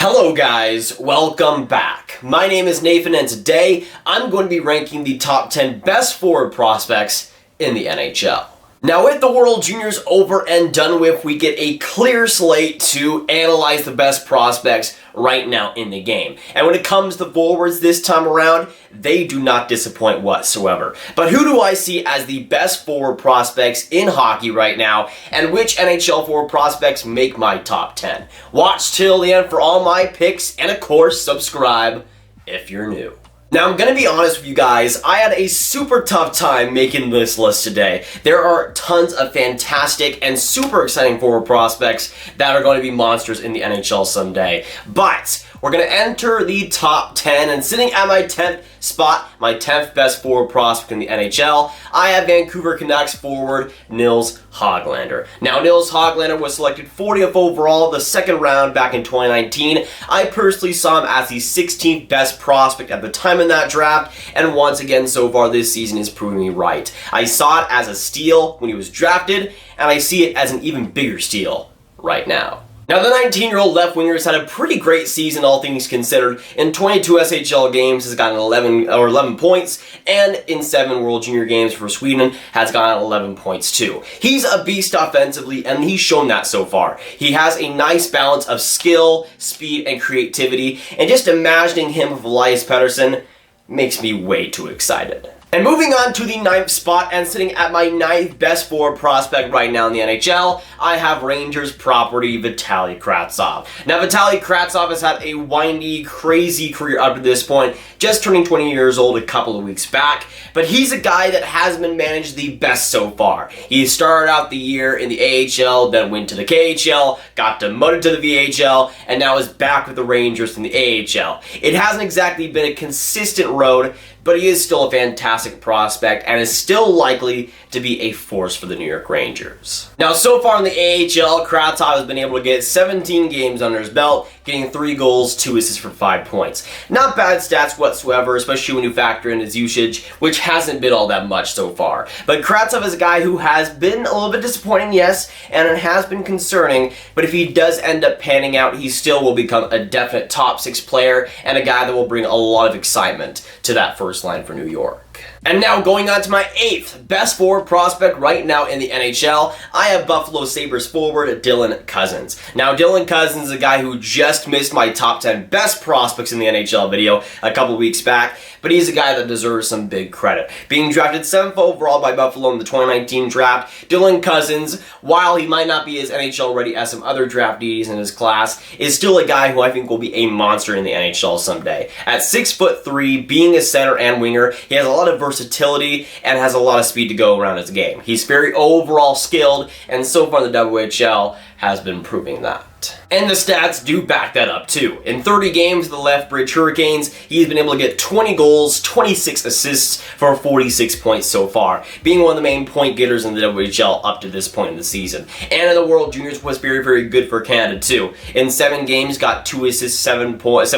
Hello guys, welcome back. My name is Nathan and today I'm going to be ranking the top 10 best forward prospects in the NHL. Now with the World Juniors over and done with, we get a clear slate to analyze the best prospects right now in the game. And when it comes to forwards this time around, they do not disappoint whatsoever. But who do I see as the best forward prospects in hockey right now, and which NHL forward prospects make my top 10? Watch till the end for all my picks, and of course, subscribe if you're new. Now, I'm going to be honest with you guys, I had a super tough time making this list today. There are tons of fantastic and super exciting forward prospects that are going to be monsters in the NHL someday. But we're going to enter the top 10, and sitting at my 10th spot, my 10th best forward prospect in the NHL, I have Vancouver Canucks forward Nils Hoglander. Now, Nils Hoglander was selected 40th overall the second round back in 2019. I personally saw him as the 16th best prospect at the time in that draft, and once again so far this season is proving me right. I saw it as a steal when he was drafted, and I see it as an even bigger steal right now. Now, the 19-year-old left winger has had a pretty great season, all things considered. In 22 SHL games, has gotten 11 points, and in 7 World Junior games for Sweden, has gotten 11 points too. He's a beast offensively, and he's shown that so far. He has a nice balance of skill, speed, and creativity, and just imagining him with Elias Pettersson makes me way too excited. And moving on to the 9th spot, and sitting at my 9th best forward prospect right now in the NHL, I have Rangers property Vitali Kravtsov. Now, Vitali Kravtsov has had a windy, crazy career up to this point, just turning 20 years old a couple of weeks back, but he's a guy that has been managed the best so far. He started out the year in the AHL, then went to the KHL, got demoted to the VHL, and now is back with the Rangers in the AHL. It hasn't exactly been a consistent road, but he is still a fantastic prospect and is still likely to be a force for the New York Rangers. Now, so far in the AHL, Kravtsov has been able to get 17 games under his belt, getting 3 goals, 2 assists for 5 points. Not bad stats whatsoever, especially when you factor in his usage, which hasn't been all that much so far. But Kravtsov is a guy who has been a little bit disappointing, yes, and it has been concerning, but if he does end up panning out, he still will become a definite top 6 player and a guy that will bring a lot of excitement to that first line for New York. And now going on to my 8th best forward prospect right now in the NHL, I have Buffalo Sabres forward Dylan Cozens. Now, Dylan Cozens is a guy who just missed my top 10 best prospects in the NHL video a couple weeks back, but he's a guy that deserves some big credit. Being drafted 7th overall by Buffalo in the 2019 draft, Dylan Cozens, while he might not be as NHL ready as some other draftees in his class, is still a guy who I think will be a monster in the NHL someday. At 6'3", being a center and winger, he has a lot of versatility and has a lot of speed to go around his game. He's very overall skilled, and so far the WHL has been proving that. And the stats do back that up too. In 30 games, the Lethbridge Hurricanes, he's been able to get 20 goals, 26 assists for 46 points so far, being one of the main point getters in the WHL up to this point in the season. And in the World Juniors was very, very good for Canada too. In 7 games, got 2 assists, 7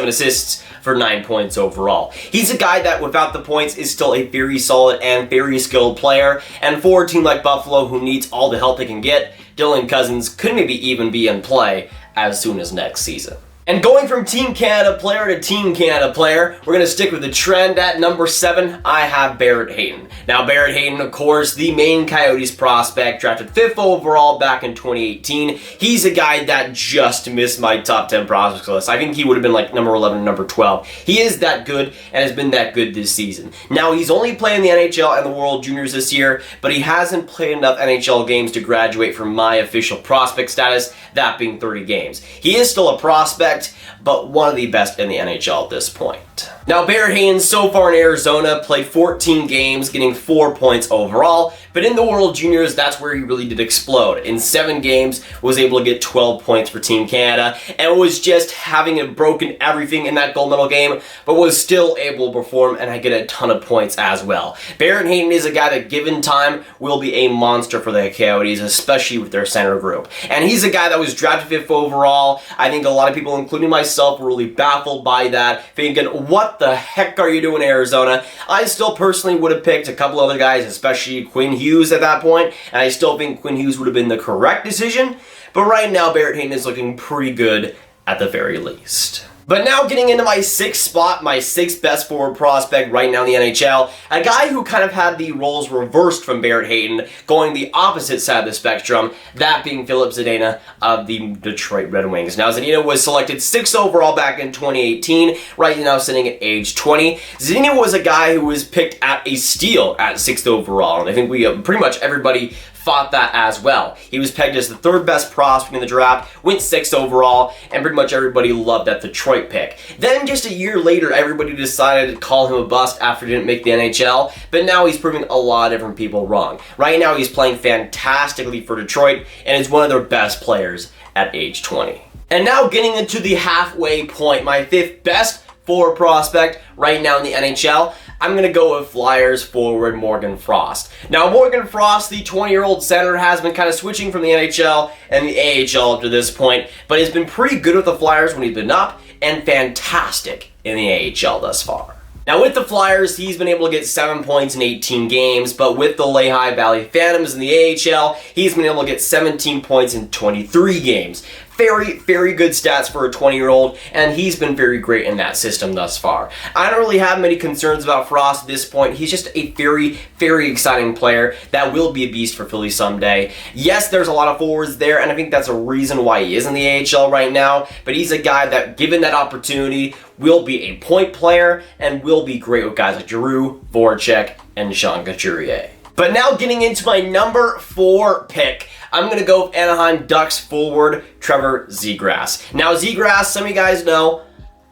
assists for 9 points overall. He's a guy that without the points is still a very solid and very skilled player, and for a team like Buffalo who needs all the help they can get, Dylan Cozens could maybe even be in play as soon as next season. And going from Team Canada player to Team Canada player, we're going to stick with the trend. At number 7, I have Barrett Hayton. Now, Barrett Hayton, of course, the main Coyotes prospect, drafted 5th overall back in 2018. He's a guy that just missed my top 10 prospects list. I think he would have been like number 11 and number 12. He is that good and has been that good this season. Now, he's only playing the NHL and the World Juniors this year, but he hasn't played enough NHL games to graduate from my official prospect status, that being 30 games. He is still a prospect, but one of the best in the NHL at this point. Now, Barrett Hayton so far in Arizona played 14 games, getting 4 points overall, but in the World Juniors, that's where he really did explode. In 7 games, was able to get 12 points for Team Canada, and was just having it broken everything in that gold medal game, but was still able to perform and get a ton of points as well. Barrett Hayton is a guy that, given time, will be a monster for the Coyotes, especially with their center group. And he's a guy that was drafted 5th overall. I think a lot of people, including myself, were really baffled by that, thinking, what the heck are you doing, Arizona? I still personally would have picked a couple other guys, especially Quinn Hughes at that point, and I still think Quinn Hughes would have been the correct decision, but right now Barrett Hayton is looking pretty good at the very least. But now getting into my sixth spot, my sixth best forward prospect right now in the NHL, a guy who kind of had the roles reversed from Barrett Hayton, going the opposite side of the spectrum, that being Filip Zadina of the Detroit Red Wings. Now Zadina was selected 6th overall back in 2018, right now sitting at age 20. Zadina was a guy who was picked at a steal at 6th overall, and I think we pretty much everybody thought that as well. He was pegged as the 3rd best prospect in the draft, went 6th overall, and pretty much everybody loved that Detroit pick. Then just a year later, everybody decided to call him a bust after he didn't make the NHL, but now he's proving a lot of different people wrong. Right now he's playing fantastically for Detroit, and is one of their best players at age 20. And now getting into the halfway point, my 5th best forward prospect right now in the NHL, I'm going to go with Flyers forward Morgan Frost. Now, Morgan Frost, the 20-year-old center, has been kind of switching from the NHL and the AHL up to this point, but has been pretty good with the Flyers when he's been up, and fantastic in the AHL thus far. Now, with the Flyers, he's been able to get 7 points in 18 games, but with the Lehigh Valley Phantoms in the AHL, he's been able to get 17 points in 23 games. Very, very good stats for a 20-year-old, and he's been very great in that system thus far. I don't really have many concerns about Frost at this point. He's just a very, very exciting player that will be a beast for Philly someday. Yes, there's a lot of forwards there, and I think that's a reason why he is in the AHL right now, but he's a guy that, given that opportunity, will be a point player and will be great with guys like Giroux, Voracek, and Sean Couturier. But now getting into my number 4 pick, I'm going to go with Anaheim Ducks forward Trevor Zegras. Now Zegras, some of you guys know,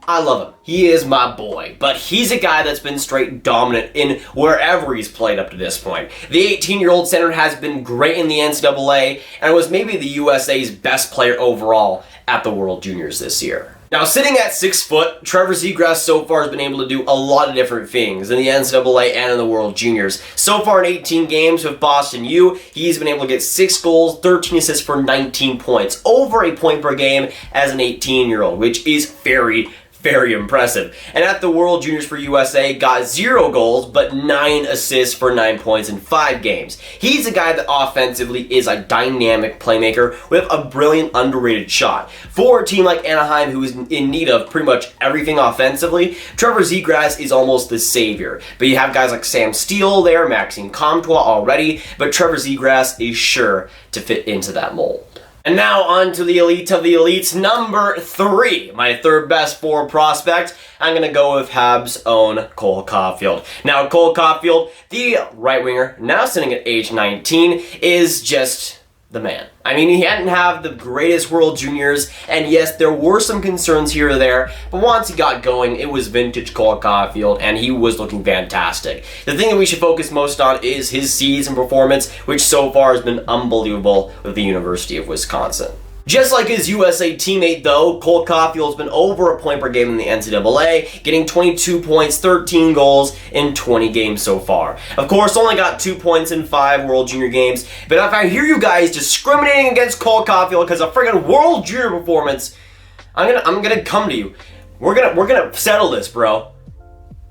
I love him. He is my boy, but he's a guy that's been straight dominant in wherever he's played up to this point. The 18-year-old center has been great in the NCAA and was maybe the USA's best player overall at the World Juniors this year. Now, sitting at 6 foot, Trevor Zegras so far has been able to do a lot of different things in the NCAA and in the World Juniors. So far in 18 games with Boston U, he's been able to get 6 goals, 13 assists for 19 points, over a point per game as an 18-year-old, which is very, very impressive. And at the World Juniors for USA, got 0 goals, but 9 assists for 9 points in 5 games. He's a guy that offensively is a dynamic playmaker with a brilliant, underrated shot. For a team like Anaheim, who is in need of pretty much everything offensively, Trevor Zegras is almost the savior. But you have guys like Sam Steele there, Maxime Comtois already, but Trevor Zegras is sure to fit into that mold. And now on to the elite of the elites, number 3, my 3rd best forward prospect. I'm going to go with Habs' own Cole Caulfield. Now, Cole Caulfield, the right winger, now sitting at age 19, is just the man. I mean, he hadn't had the greatest World Juniors, and yes, there were some concerns here or there, but once he got going, it was vintage Cole Caulfield, and he was looking fantastic. The thing that we should focus most on is his season performance, which so far has been unbelievable with the University of Wisconsin. Just like his USA teammate, though, Cole Caulfield has been over a point per game in the NCAA, getting 22 points, 13 goals in 20 games so far. Of course, only got 2 points in 5 World Junior games, but if I hear you guys discriminating against Cole Caulfield because of friggin' World Junior performance, I'm gonna come to you. We're gonna settle this, bro.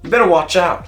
You better watch out.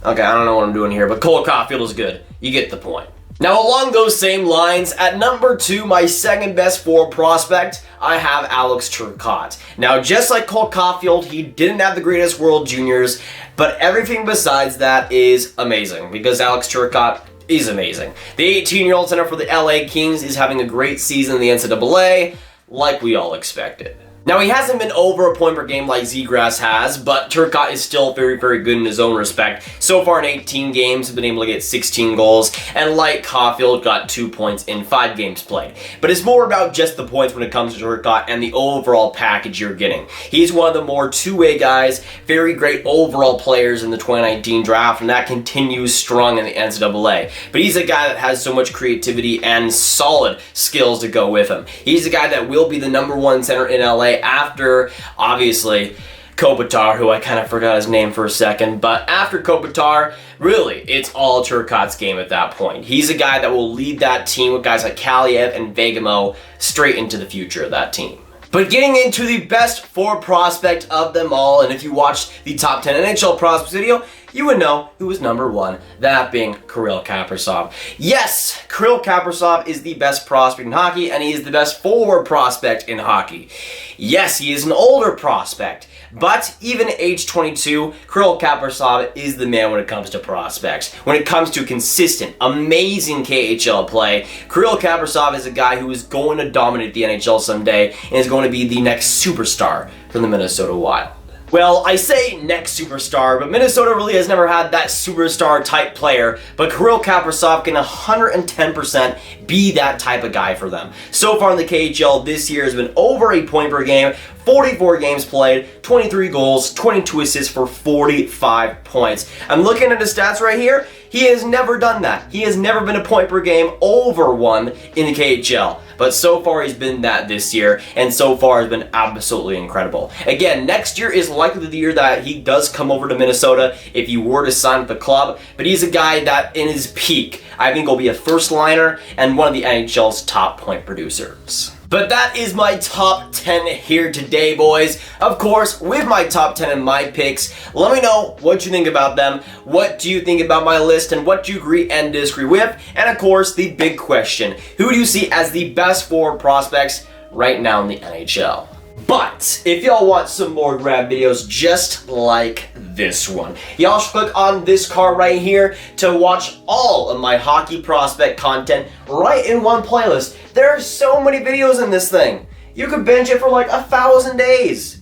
Okay, I don't know what I'm doing here, but Cole Caulfield is good. You get the point. Now, along those same lines, at number 2, my 2nd best forward prospect, I have Alex Turcotte. Now, just like Cole Caulfield, he didn't have the greatest World Juniors, but everything besides that is amazing, because Alex Turcotte is amazing. The 18-year-old center for the LA Kings is having a great season in the NCAA, like we all expected. Now, he hasn't been over a point per game like Zegras has, but Turcotte is still very, very good in his own respect. So far in 18 games, he's been able to get 16 goals, and like Caulfield, got 2 points in 5 games played. But it's more about just the points when it comes to Turcotte and the overall package you're getting. He's one of the more two-way guys, very great overall players in the 2019 draft, and that continues strong in the NCAA. But he's a guy that has so much creativity and solid skills to go with him. He's a guy that will be the number 1 center in LA after, obviously, Kopitar, who I kind of forgot his name for a second, but after Kopitar, really, it's all Turcotte's game at that point. He's a guy that will lead that team with guys like Kaliev and Vegamo straight into the future of that team. But getting into the best forward prospect of them all, and if you watched the top 10 NHL prospects video, you would know who was number 1, that being Kirill Kaprizov. Yes, Kirill Kaprizov is the best prospect in hockey, and he is the best forward prospect in hockey. Yes, he is an older prospect, but even at age 22, Kirill Kaprizov is the man when it comes to prospects. When it comes to consistent, amazing KHL play, Kirill Kaprizov is a guy who is going to dominate the NHL someday and is going to be the next superstar from the Minnesota Wild. Well, I say next superstar, but Minnesota really has never had that superstar type player, but Kirill Kaprizov can 110% be that type of guy for them. So far in the KHL this year has been over a point per game, 44 games played, 23 goals, 22 assists for 45 points. I'm looking at his stats right here. He has never done that. He has never been a point per game over 1 in the KHL. But so far he's been that this year, and so far has been absolutely incredible. Again, next year is likely the year that he does come over to Minnesota if he were to sign with the club, but he's a guy that in his peak, I think will be a first liner and one of the NHL's top point producers. But that is my top 10 here today, boys. Of course, with my top 10 and my picks, let me know what you think about them. What do you think about my list and what do you agree and disagree with? And of course, the big question, who do you see as the best forward prospects right now in the NHL? But if y'all want some more Grav videos just like this one, y'all should click on this card right here to watch all of my hockey prospect content right in one playlist. There are so many videos in this thing. You could binge it for like 1,000 days.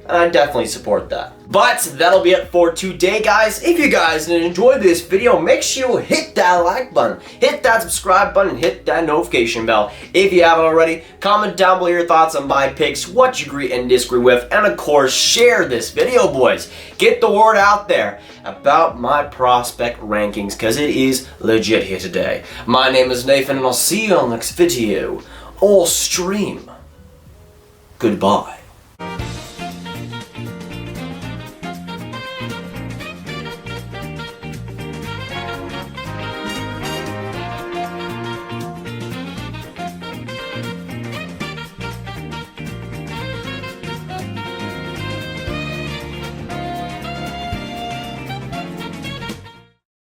And I definitely support that. But that'll be it for today, guys. If you guys enjoyed this video, make sure you hit that like button, hit that subscribe button, and hit that notification bell. If you haven't already, comment down below your thoughts on my picks, what you agree and disagree with, and of course, share this video, boys. Get the word out there about my prospect rankings, because it is legit here today. My name is Nathan, and I'll see you on the next video or stream. Goodbye.